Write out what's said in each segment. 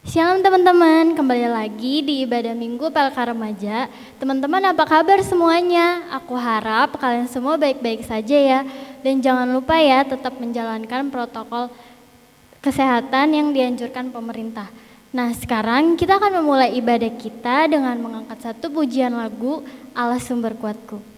Shalom teman-teman, kembali lagi di ibadah minggu PLK Remaja. Teman-teman apa kabar semuanya? Aku harap kalian semua baik-baik saja ya. Dan jangan lupa ya tetap menjalankan protokol kesehatan yang dianjurkan pemerintah. Nah sekarang kita akan memulai ibadah kita dengan mengangkat satu pujian lagu Allah Sumber Kuatku.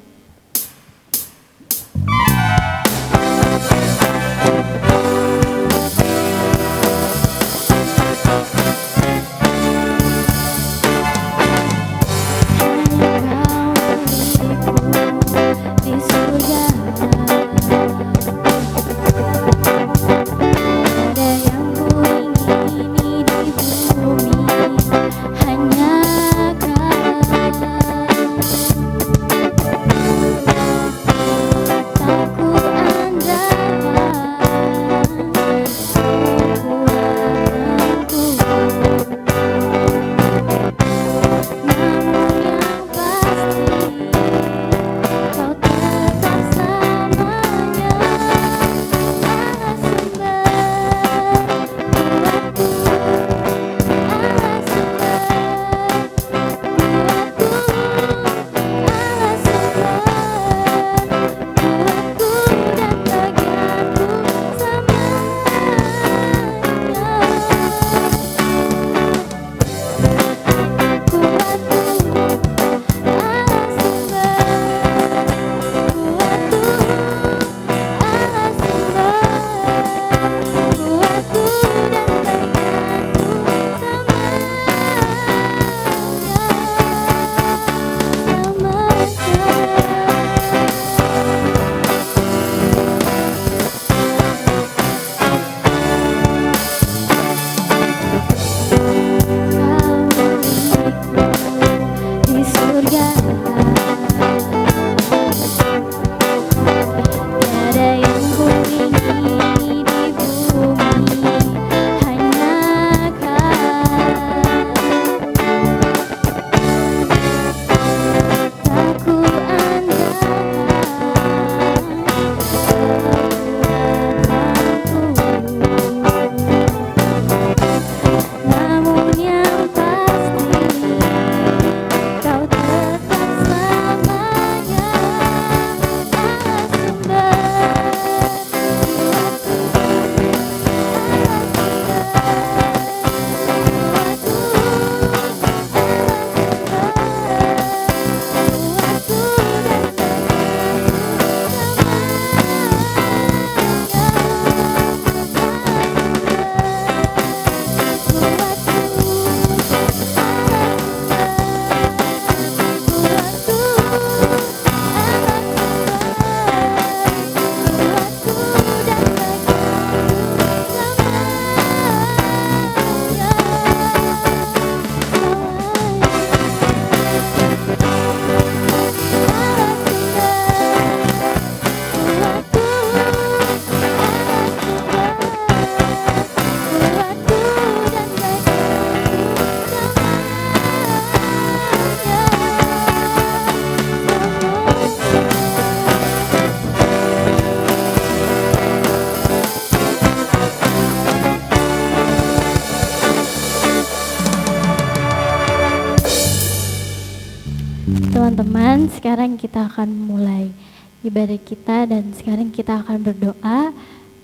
Teman-teman, sekarang kita akan mulai ibadah kita dan sekarang kita akan berdoa.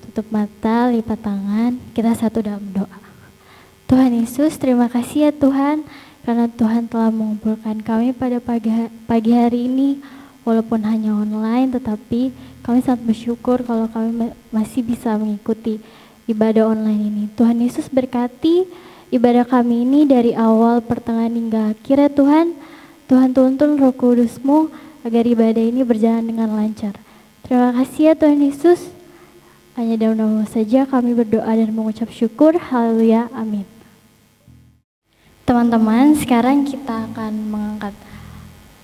Tutup mata, lipat tangan, kita satu dalam doa. Tuhan Yesus, terima kasih ya Tuhan, karena Tuhan telah mengumpulkan kami pada pagi hari ini, walaupun hanya online, tetapi kami sangat bersyukur kalau kami masih bisa mengikuti ibadah online ini. Tuhan Yesus berkati ibadah kami ini dari awal, pertengahan hingga akhir ya Tuhan. Tuhan tuntun Roh Kudus-Mu agar ibadah ini berjalan dengan lancar. Terima kasih ya Tuhan Yesus. Hanya dalam nama saja kami berdoa dan mengucap syukur. Haleluya. Amin. Teman-teman, sekarang kita akan mengangkat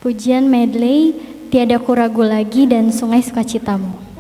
pujian medley Tiada Ku Ragu Lagi dan Sungai Sukacitamu.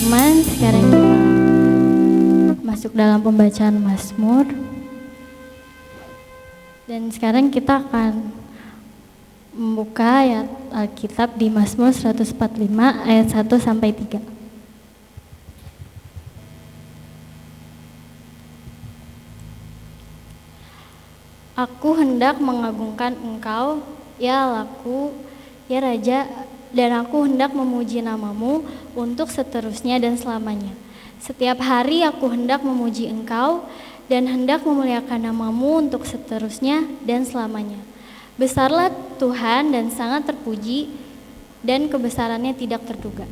teman-teman, sekarang kita masuk dalam pembacaan Mazmur. Dan sekarang kita akan membuka ayat Alkitab di Mazmur 145 ayat 1 sampai 3. Aku hendak mengagungkan Engkau, ya Allahku, ya Raja, dan aku hendak memuji namamu untuk seterusnya dan selamanya. Setiap hari aku hendak memuji Engkau dan hendak memuliakan namamu untuk seterusnya dan selamanya. Besarlah Tuhan dan sangat terpuji, dan kebesarannya tidak terduga.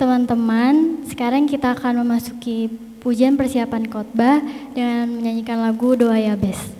Teman-teman, sekarang kita akan memasuki pujian persiapan khotbah dengan menyanyikan lagu Doa Yabes.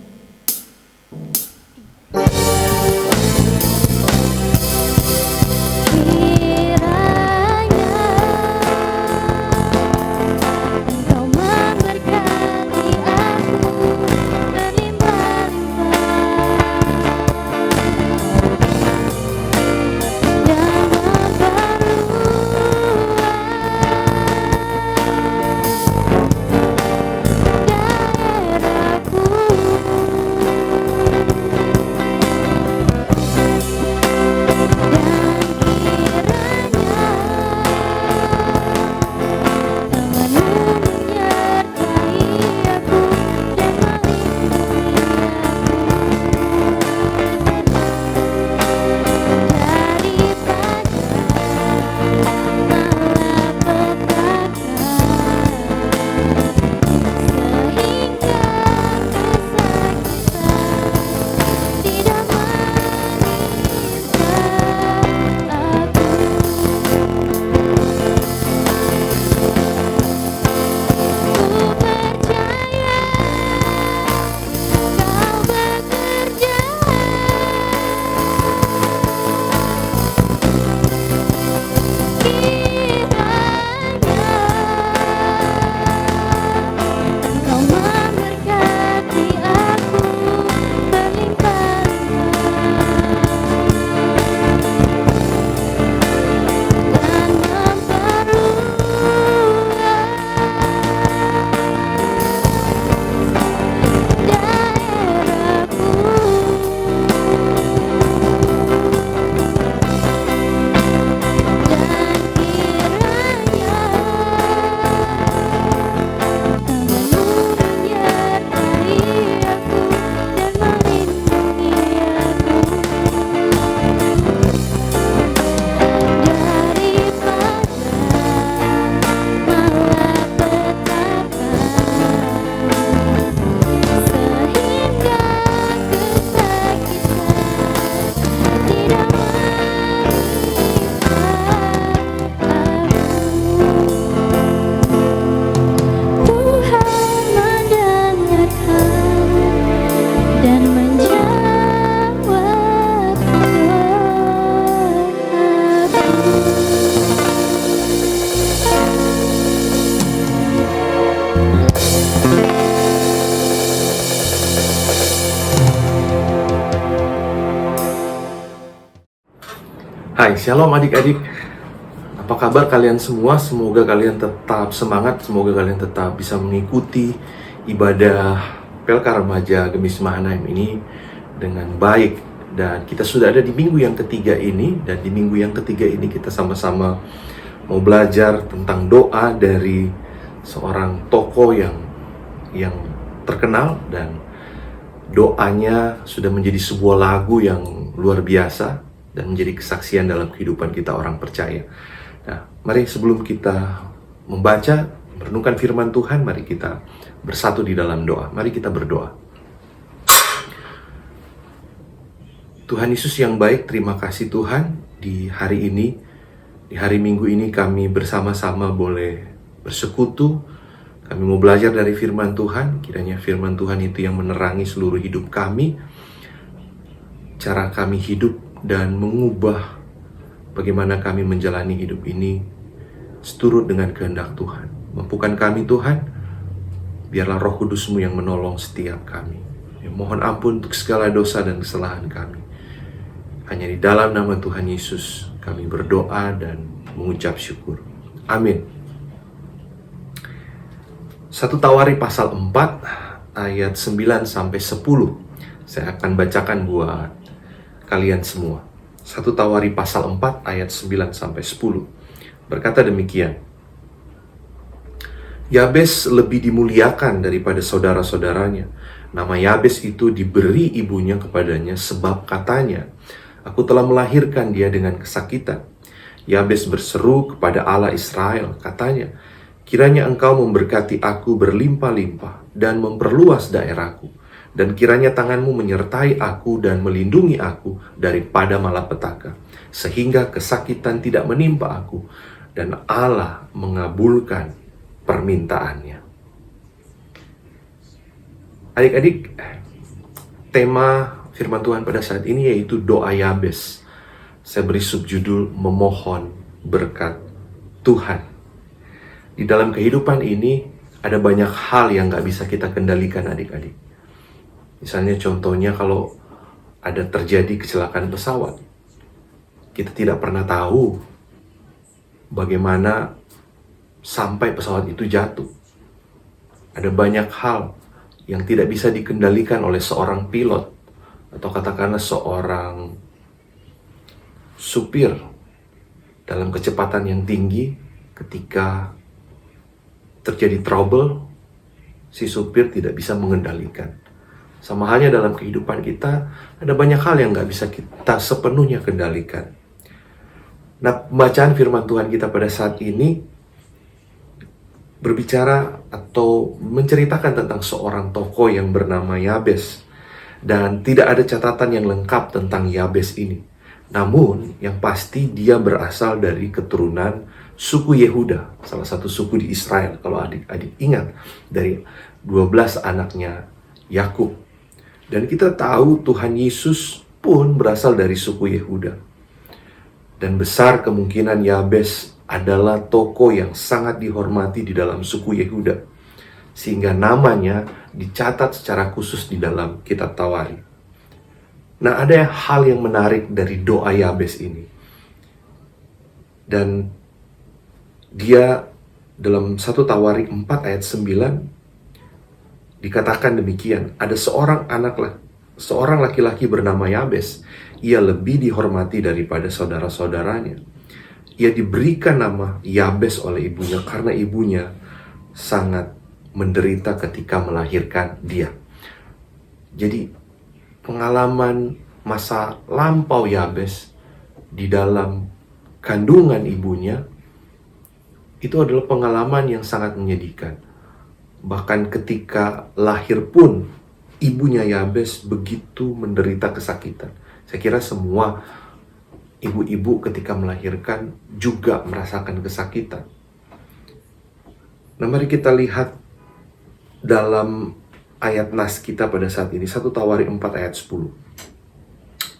Hai, shalom adik-adik. Apa kabar kalian semua? Semoga kalian tetap semangat, semoga kalian tetap bisa mengikuti ibadah Pelka Remaja Gemis Mahanaim ini dengan baik. Dan kita sudah ada di minggu yang ketiga ini, dan di minggu yang ketiga ini kita sama-sama mau belajar tentang doa dari seorang tokoh yang terkenal, dan doanya sudah menjadi sebuah lagu yang luar biasa dan menjadi kesaksian dalam kehidupan kita orang percaya. Nah, mari sebelum kita membaca, merenungkan firman Tuhan, mari kita bersatu di dalam doa. Mari kita berdoa. Tuhan Yesus yang baik, terima kasih Tuhan, di hari ini, di hari Minggu ini kami bersama-sama boleh bersekutu. Kami mau belajar dari firman Tuhan, kiranya firman Tuhan itu yang menerangi seluruh hidup kami, cara kami hidup, dan mengubah bagaimana kami menjalani hidup ini seturut dengan kehendak Tuhan. Mampukan kami Tuhan, biarlah Roh Kudus-Mu yang menolong setiap kami. Mohon ampun untuk segala dosa dan kesalahan kami. Hanya di dalam nama Tuhan Yesus kami berdoa dan mengucap syukur. Amin. 1 Tawari pasal 4 ayat 9 sampai 10. Saya akan bacakan buat kalian semua. 1 Tawari pasal 4 ayat 9 sampai 10. Berkata demikian. Yabes lebih dimuliakan daripada saudara-saudaranya. Nama Yabes itu diberi ibunya kepadanya sebab katanya, "Aku telah melahirkan dia dengan kesakitan." Yabes berseru kepada Allah Israel, katanya, "Kiranya engkau memberkati aku berlimpah-limpah dan memperluas daerahku, dan kiranya tanganmu menyertai aku dan melindungi aku daripada malapetaka, sehingga kesakitan tidak menimpa aku." Dan Allah mengabulkan permintaannya. Adik-adik, tema firman Tuhan pada saat ini yaitu doa Yabes. Saya beri subjudul memohon berkat Tuhan. Di dalam kehidupan ini ada banyak hal yang gak bisa kita kendalikan, adik-adik. Misalnya contohnya kalau ada terjadi kecelakaan pesawat, kita tidak pernah tahu bagaimana sampai pesawat itu jatuh. Ada banyak hal yang tidak bisa dikendalikan oleh seorang pilot atau katakanlah seorang supir dalam kecepatan yang tinggi. Ketika terjadi trouble, si supir tidak bisa mengendalikan. Sama halnya dalam kehidupan kita, ada banyak hal yang gak bisa kita sepenuhnya kendalikan. Nah, pembacaan firman Tuhan kita pada saat ini berbicara atau menceritakan tentang seorang tokoh yang bernama Yabes. Dan tidak ada catatan yang lengkap tentang Yabes ini. Namun, yang pasti dia berasal dari keturunan suku Yehuda, salah satu suku di Israel. Kalau adik-adik ingat, dari 12 anaknya Yakub. Dan kita tahu Tuhan Yesus pun berasal dari suku Yehuda. Dan besar kemungkinan Yabes adalah tokoh yang sangat dihormati di dalam suku Yehuda, sehingga namanya dicatat secara khusus di dalam kitab Tawari. Nah, ada hal yang menarik dari doa Yabes ini. Dan dia dalam 1 Tawari 4 ayat 9 dikatakan demikian. Ada seorang laki-laki bernama Yabes. Ia lebih dihormati daripada saudara-saudaranya. Ia diberikan nama Yabes oleh ibunya karena ibunya sangat menderita ketika melahirkan dia. Jadi pengalaman masa lampau Yabes di dalam kandungan ibunya itu adalah pengalaman yang sangat menyedihkan. Bahkan ketika lahir pun ibunya Yabes begitu menderita kesakitan. Saya kira semua ibu-ibu ketika melahirkan juga merasakan kesakitan. Nah, mari kita lihat dalam ayat nas kita pada saat ini, 1 Tawari 4 ayat 10.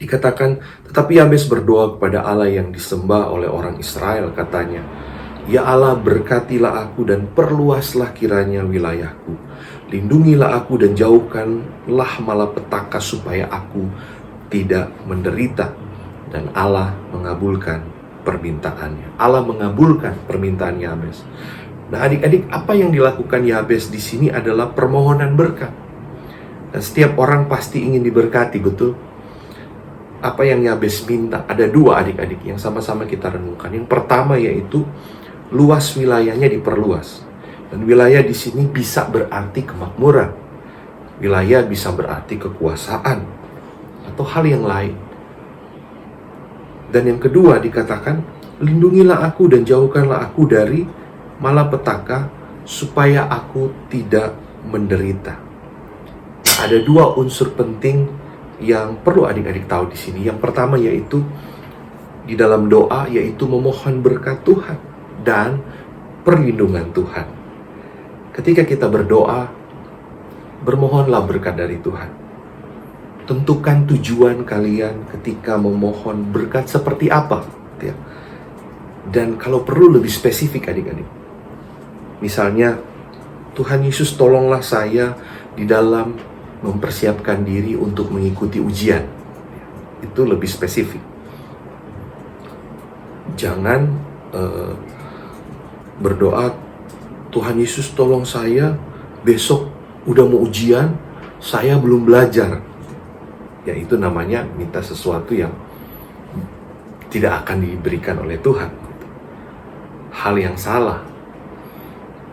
Dikatakan, tetapi Yabes berdoa kepada Allah yang disembah oleh orang Israel, katanya, "Ya Allah, berkatilah aku dan perluaslah kiranya wilayahku. Lindungilah aku dan jauhkanlah malapetaka supaya aku tidak menderita." Dan Allah mengabulkan permintaannya. Allah mengabulkan permintaan Yabes. Nah, adik-adik, apa yang dilakukan Yabes di sini adalah permohonan berkat. Dan setiap orang pasti ingin diberkati, betul? Apa yang Yabes minta? Ada dua, adik-adik, yang sama-sama kita renungkan. Yang pertama yaitu luas wilayahnya diperluas. Dan wilayah di sini bisa berarti kemakmuran. Wilayah bisa berarti kekuasaan atau hal yang lain. Dan yang kedua dikatakan, lindungilah aku dan jauhkanlah aku dari malapetaka supaya aku tidak menderita. Ada dua unsur penting yang perlu adik-adik tahu di sini. Yang pertama yaitu di dalam doa yaitu memohon berkat Tuhan dan perlindungan Tuhan. Ketika kita berdoa, bermohonlah berkat dari Tuhan. Tentukan tujuan kalian ketika memohon berkat seperti apa, ya. Dan kalau perlu lebih spesifik, adik-adik. Misalnya, Tuhan Yesus tolonglah saya di dalam mempersiapkan diri untuk mengikuti ujian. Itu lebih spesifik. Jangan eh, berdoa, Tuhan Yesus tolong saya, besok udah mau ujian, saya belum belajar. Ya itu namanya minta sesuatu yang tidak akan diberikan oleh Tuhan. Hal yang salah.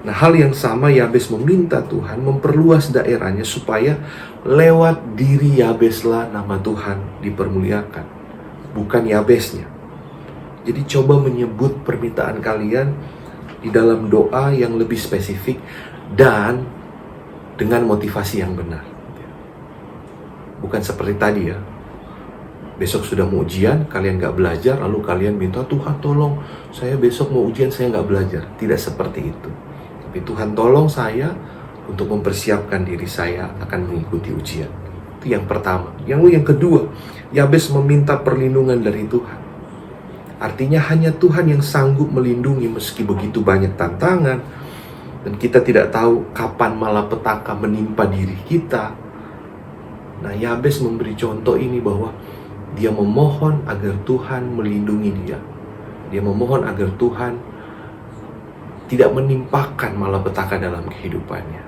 Nah, hal yang sama Yabes meminta Tuhan memperluas daerahnya supaya lewat diri Yabeslah nama Tuhan dipermuliakan, bukan Yabesnya. Jadi coba menyebut permintaan kalian di dalam doa yang lebih spesifik dan dengan motivasi yang benar. Bukan seperti tadi ya, besok sudah mau ujian, kalian gak belajar, lalu kalian minta, Tuhan tolong, saya besok mau ujian, saya gak belajar. Tidak seperti itu. Tapi Tuhan tolong saya untuk mempersiapkan diri saya akan mengikuti ujian. Itu yang pertama. Yang kedua, Yabes meminta perlindungan dari Tuhan. Artinya hanya Tuhan yang sanggup melindungi meski begitu banyak tantangan. Dan kita tidak tahu kapan malapetaka menimpa diri kita. Nah, Yabes memberi contoh ini bahwa dia memohon agar Tuhan melindungi dia. Dia memohon agar Tuhan tidak menimpakan malapetaka dalam kehidupannya.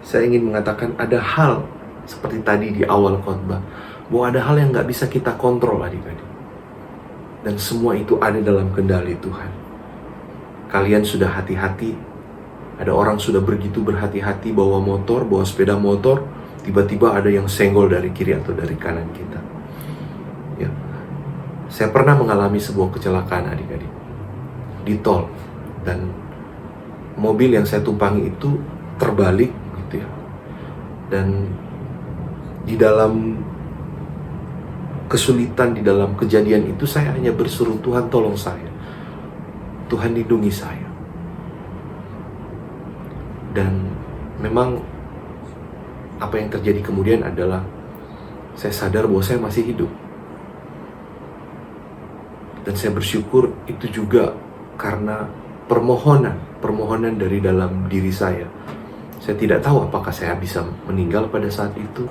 Saya ingin mengatakan ada hal seperti tadi di awal khotbah, bahwa ada hal yang gak bisa kita kontrol adik-adik. Dan semua itu ada dalam kendali Tuhan. Kalian sudah hati-hati, ada orang sudah begitu berhati-hati bawa motor, bawa sepeda motor, tiba-tiba ada yang senggol dari kiri atau dari kanan kita. Ya. Saya pernah mengalami sebuah kecelakaan adik-adik di tol, dan mobil yang saya tumpangi itu terbalik gitu ya. Dan di dalam kesulitan, di dalam kejadian itu saya hanya berseru, Tuhan tolong saya, Tuhan lindungi saya. Dan memang apa yang terjadi kemudian adalah saya sadar bahwa saya masih hidup. Dan saya bersyukur itu juga karena permohonan dari dalam diri saya. Saya tidak tahu apakah saya bisa meninggal pada saat itu.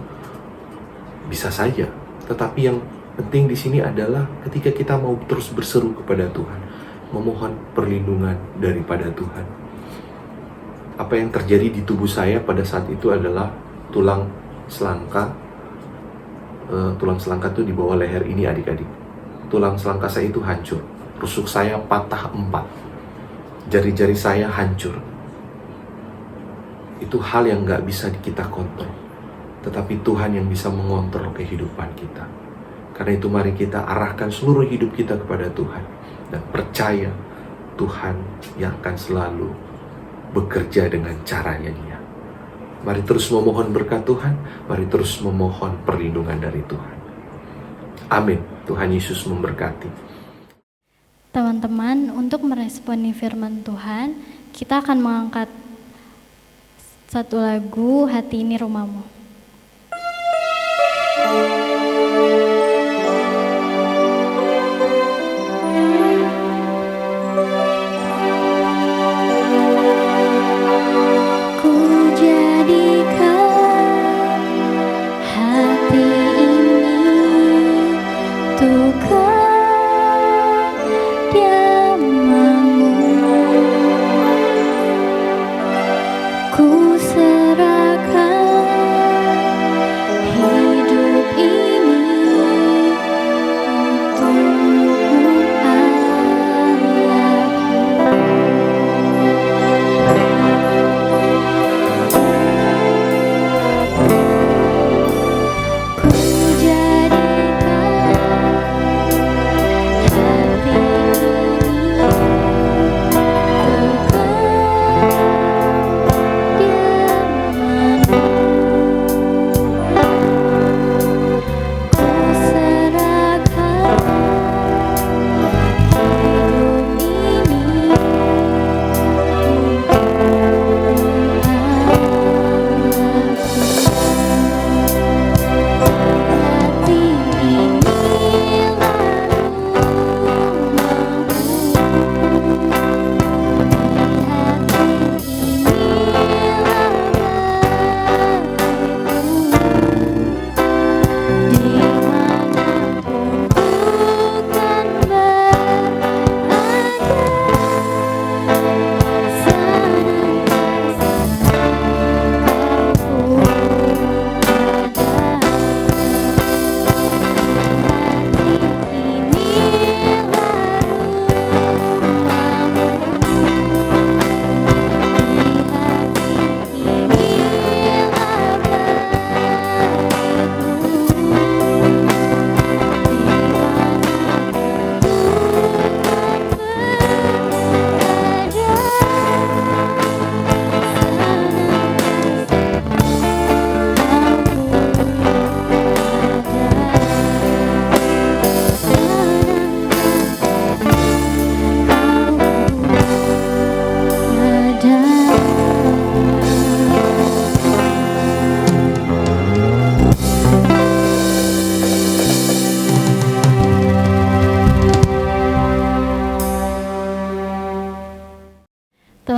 Bisa saja. Tetapi yang penting di sini adalah ketika kita mau terus berseru kepada Tuhan, memohon perlindungan daripada Tuhan. Apa yang terjadi di tubuh saya pada saat itu adalah tulang selangka. Tulang selangka itu di bawah leher ini adik-adik. Tulang selangka saya itu hancur. Rusuk saya patah 4. Jari-jari saya hancur. Itu hal yang gak bisa kita kontrol. Tetapi Tuhan yang bisa mengontrol kehidupan kita. Karena itu mari kita arahkan seluruh hidup kita kepada Tuhan. Dan percaya Tuhan yang akan selalu bekerja dengan caranya Dia. Mari terus memohon berkat Tuhan. Mari terus memohon perlindungan dari Tuhan. Amin. Tuhan Yesus memberkati. Teman-teman, untuk meresponi firman Tuhan, kita akan mengangkat satu lagu, Hati Ini Rumahmu. Ku serahkan hidup ini.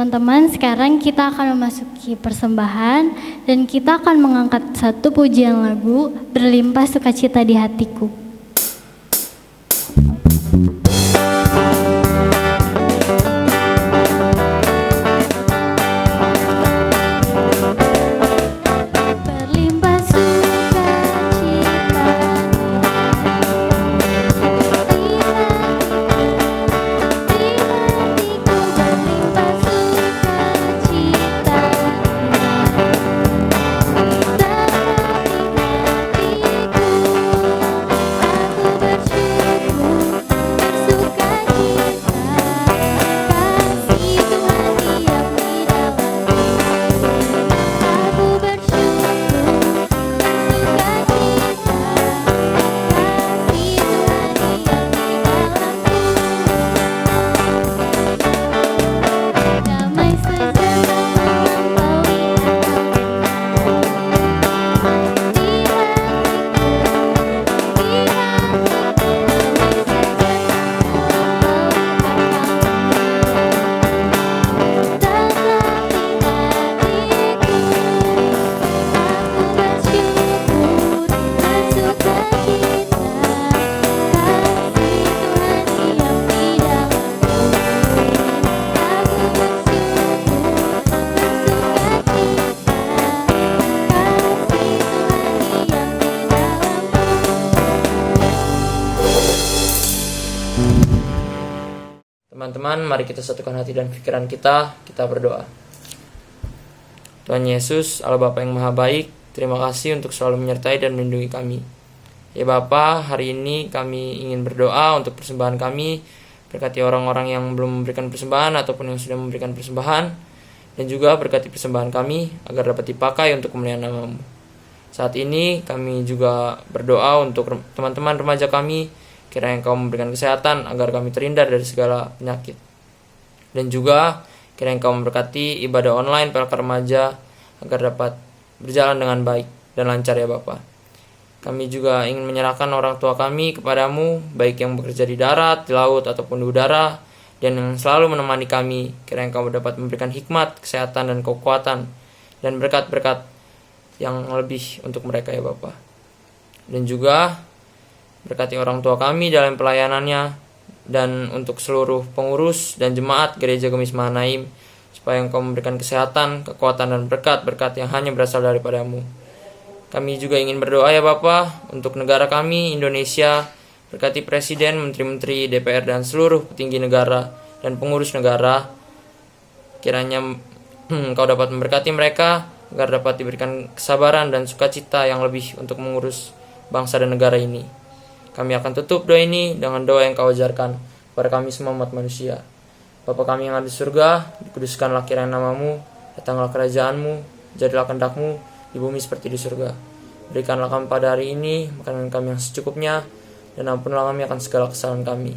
Teman-teman, sekarang kita akan memasuki persembahan dan kita akan mengangkat satu pujian lagu, Berlimpah Sukacita di Hatiku. Teman-teman, mari kita satukan hati dan pikiran kita berdoa. Tuhan Yesus, Allah Bapa yang Maha Baik, terima kasih untuk selalu menyertai dan melindungi kami. Ya Bapa, hari ini kami ingin berdoa untuk persembahan kami, berkati orang-orang yang belum memberikan persembahan ataupun yang sudah memberikan persembahan, dan juga berkati persembahan kami agar dapat dipakai untuk kemuliaan nama-Mu. Saat ini kami juga berdoa untuk teman-teman remaja kami, kiranya Engkau memberikan kesehatan agar kami terhindar dari segala penyakit. Dan juga kiranya Engkau memberkati ibadah online PLK Remaja agar dapat berjalan dengan baik dan lancar ya Bapa. Kami juga ingin menyerahkan orang tua kami kepadamu, baik yang bekerja di darat, di laut, ataupun di udara, dan yang selalu menemani kami. Kiranya Engkau dapat memberikan hikmat, kesehatan, dan kekuatan, dan berkat-berkat yang lebih untuk mereka ya Bapa. Dan juga berkati orang tua kami dalam pelayanannya, dan untuk seluruh pengurus dan jemaat Gereja Gemis Mahanaim, supaya Engkau memberikan kesehatan, kekuatan, dan berkat-berkat yang hanya berasal daripada-Mu. Kami juga ingin berdoa ya Bapa untuk negara kami, Indonesia, berkati Presiden, Menteri-Menteri, DPR, dan seluruh petinggi negara dan pengurus negara. Kiranya Engkau dapat memberkati mereka, agar dapat diberikan kesabaran dan sukacita yang lebih untuk mengurus bangsa dan negara ini. Kami akan tutup doa ini dengan doa yang Kau ajarkan kepada kami semua umat manusia. Bapa kami yang ada di surga, dikuduskanlah kiranya nama-Mu, datanglah kerajaan-Mu, jadilah kehendak-Mu di bumi seperti di surga. Berikanlah kami pada hari ini makanan kami yang secukupnya, dan ampunlah kami akan segala kesalahan kami,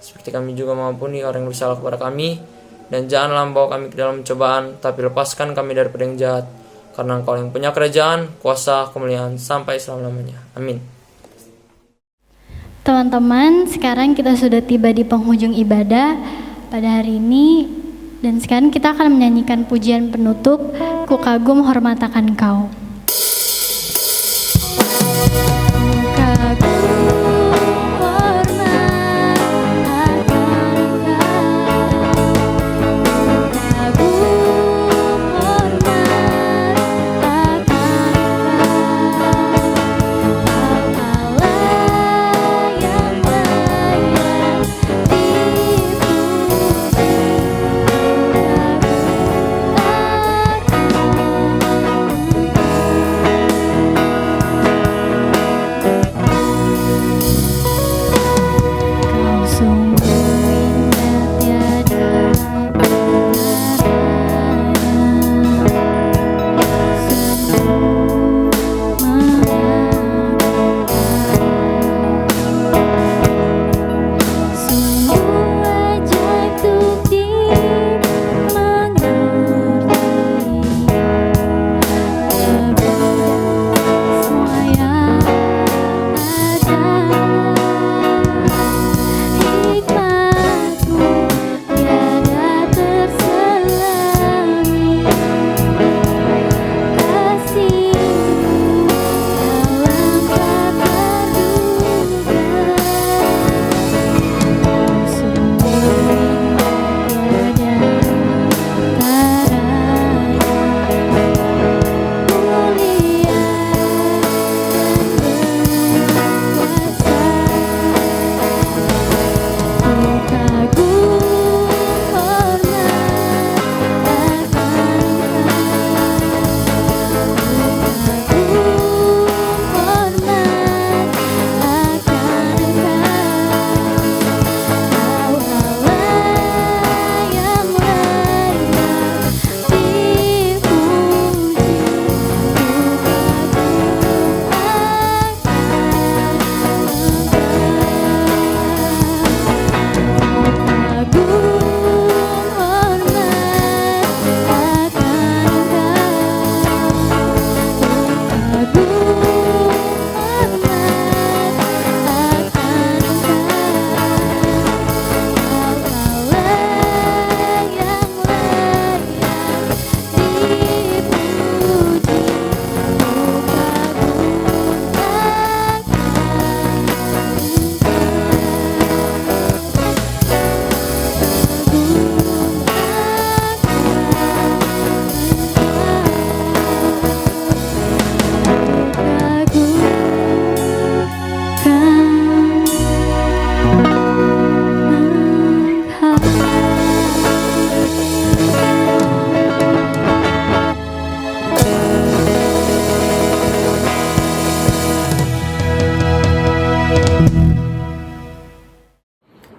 seperti kami juga mengampuni orang yang bersalah kepada kami. Dan janganlah membawa kami ke dalam cobaan, tapi lepaskan kami daripada yang jahat, karena Engkau yang punya kerajaan, kuasa, kemuliaan sampai selama-lamanya. Amin. Teman-teman, sekarang kita sudah tiba di penghujung ibadah pada hari ini, dan sekarang kita akan menyanyikan pujian penutup, Ku Kagum Hormat Akan Kau. Ku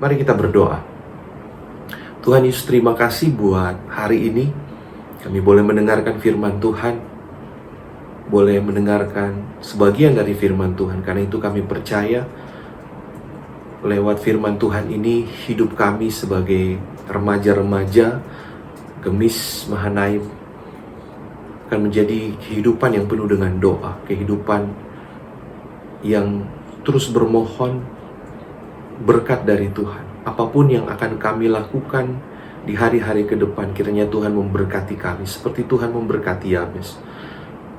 Mari kita berdoa. Tuhan Yesus, terima kasih buat hari ini. Kami boleh mendengarkan firman Tuhan, boleh mendengarkan sebagian dari firman Tuhan. Karena itu kami percaya lewat firman Tuhan ini hidup kami sebagai remaja-remaja Gemis Mahanaim akan menjadi kehidupan yang penuh dengan doa, kehidupan yang terus bermohon berkat dari Tuhan. Apapun yang akan kami lakukan di hari-hari ke depan, kiranya Tuhan memberkati kami seperti Tuhan memberkati Yabes.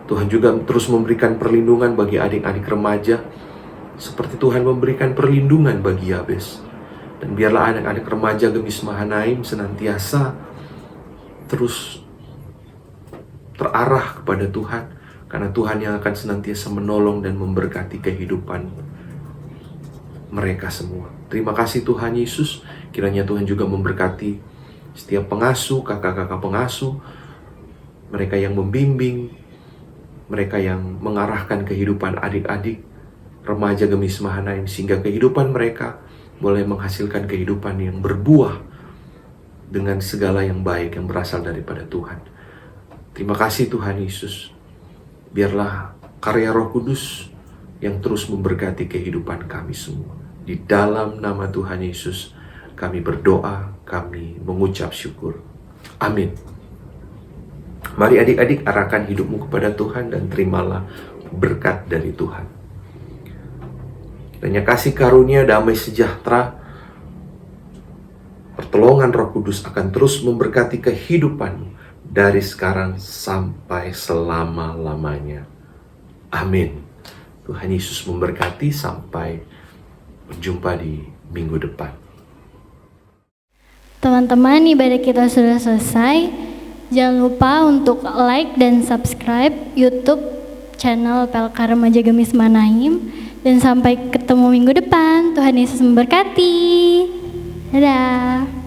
Tuhan juga terus memberikan perlindungan bagi adik-adik remaja seperti Tuhan memberikan perlindungan bagi Yabes. Dan biarlah anak-anak remaja Gemis Mahanaim senantiasa terus terarah kepada Tuhan, karena Tuhan yang akan senantiasa menolong dan memberkati kehidupan mereka semua. Terima kasih Tuhan Yesus. Kiranya Tuhan juga memberkati setiap pengasuh, kakak-kakak pengasuh, mereka yang membimbing, mereka yang mengarahkan kehidupan adik-adik remaja Gemis Mahanaim, sehingga kehidupan mereka boleh menghasilkan kehidupan yang berbuah dengan segala yang baik yang berasal daripada Tuhan. Terima kasih Tuhan Yesus. Biarlah karya Roh Kudus yang terus memberkati kehidupan kami semua. Di dalam nama Tuhan Yesus kami berdoa, kami mengucap syukur. Amin. Mari adik-adik arahkan hidupmu kepada Tuhan dan terimalah berkat dari Tuhan. Kiranya kasih karunia, damai sejahtera, pertolongan Roh Kudus akan terus memberkati kehidupanmu dari sekarang sampai selama-lamanya. Amin. Tuhan Yesus memberkati, sampai berjumpa di minggu depan. Teman-teman, ibadah kita sudah selesai. Jangan lupa untuk like dan subscribe YouTube channel PLK Remaja Gemis Mahanaim. Dan sampai ketemu minggu depan. Tuhan Yesus memberkati. Dadah.